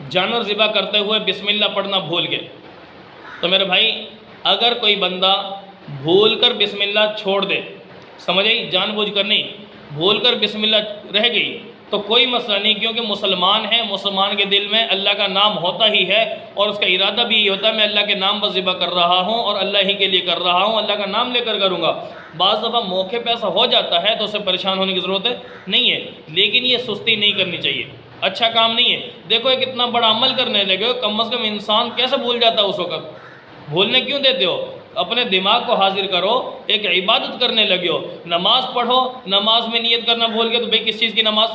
جانور ذبح کرتے ہوئے بسم اللہ پڑھنا بھول گئے، تو میرے بھائی اگر کوئی بندہ بھول کر بسم اللہ چھوڑ دے، سمجھ آئی، جان بوجھ کر نہیں، بھول کر بسم اللہ رہ گئی تو کوئی مسئلہ نہیں، کیونکہ مسلمان ہے، مسلمان کے دل میں اللہ کا نام ہوتا ہی ہے، اور اس کا ارادہ بھی یہ ہوتا ہے میں اللہ کے نام پر ذبح کر رہا ہوں اور اللہ ہی کے لیے کر رہا ہوں، اللہ کا نام لے کر کروں گا۔ بعض دفعہ موقع پہ ایسا ہو جاتا ہے تو اسے پریشان ہونے کی ضرورت نہیں ہے، لیکن یہ سستی نہیں کرنی چاہیے، اچھا کام نہیں ہے۔ دیکھو ایک اتنا بڑا عمل کرنے لگے ہو، کم از کم انسان کیسے بھول جاتا ہے اس وقت، بھولنے کیوں دیتے ہو؟ اپنے دماغ کو حاضر کرو، ایک عبادت کرنے لگے ہو، نماز پڑھو، نماز میں نیت کرنا بھول گئے تو بھئی کس چیز کی نماز؟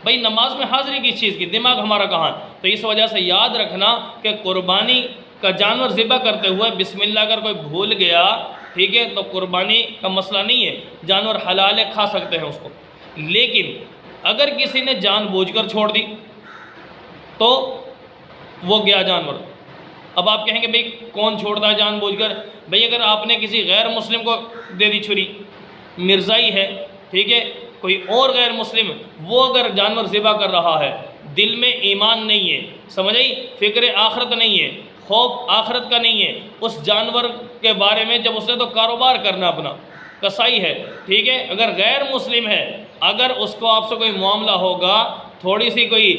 بھئی نماز میں حاضری کس چیز کی؟ دماغ ہمارا کہاں؟ تو اس وجہ سے یاد رکھنا کہ قربانی کا جانور ذبح کرتے ہوئے بسم اللہ اگر کوئی بھول گیا، ٹھیک ہے، تو قربانی کا مسئلہ نہیں ہے، جانور حلال ہے، کھا سکتے ہیں اس کو۔ لیکن اگر کسی نے جان بوجھ کر چھوڑ دی تو وہ گیا جانور۔ اب آپ کہیں گے بھئی کون چھوڑتا ہے جان بوجھ کر؟ بھئی اگر آپ نے کسی غیر مسلم کو دے دی چھری، مرزائی ہے، ٹھیک ہے، کوئی اور غیر مسلم، وہ اگر جانور ذبح کر رہا ہے، دل میں ایمان نہیں ہے، سمجھ آئی، فکر آخرت نہیں ہے، خوف آخرت کا نہیں ہے، اس جانور کے بارے میں جب اس نے تو کاروبار کرنا اپنا، کسائی ہے، ٹھیک ہے، اگر غیر مسلم ہے، اگر اس کو آپ سے کوئی معاملہ ہوگا، تھوڑی سی کوئی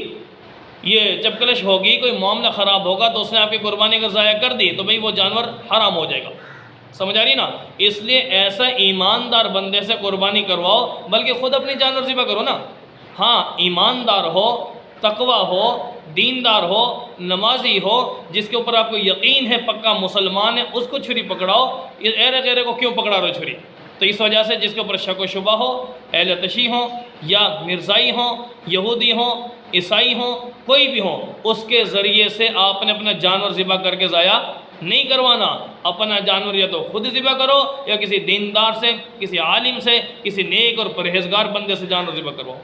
یہ چپکلش ہوگی، کوئی معاملہ خراب ہوگا تو اس نے آپ کی قربانی کا ضائع کر دی تو بھئی وہ جانور حرام ہو جائے گا، سمجھ آ رہی نا؟ اس لیے ایسا ایماندار بندے سے قربانی کرواؤ، بلکہ خود اپنی جانور ذبح کرو نا۔ ہاں ایماندار ہو، تقوی ہو، دیندار ہو، نمازی ہو، جس کے اوپر آپ کو یقین ہے پکا مسلمان ہے، اس کو چھری پکڑاؤ، یہ ایرے غیرے کو کیوں پکڑا رہے چھری؟ تو اس وجہ سے جس کے اوپر شک و شبہ ہو، اہل تشیع ہوں یا مرزائی ہوں، یہودی ہوں، عیسائی ہوں، کوئی بھی ہوں، اس کے ذریعے سے آپ نے اپنا جانور ذبح کر کے ضائع نہیں کروانا۔ اپنا جانور یا تو خود ذبح کرو یا کسی دیندار سے، کسی عالم سے، کسی نیک اور پرہیزگار بندے سے جانور ذبح کرواؤ۔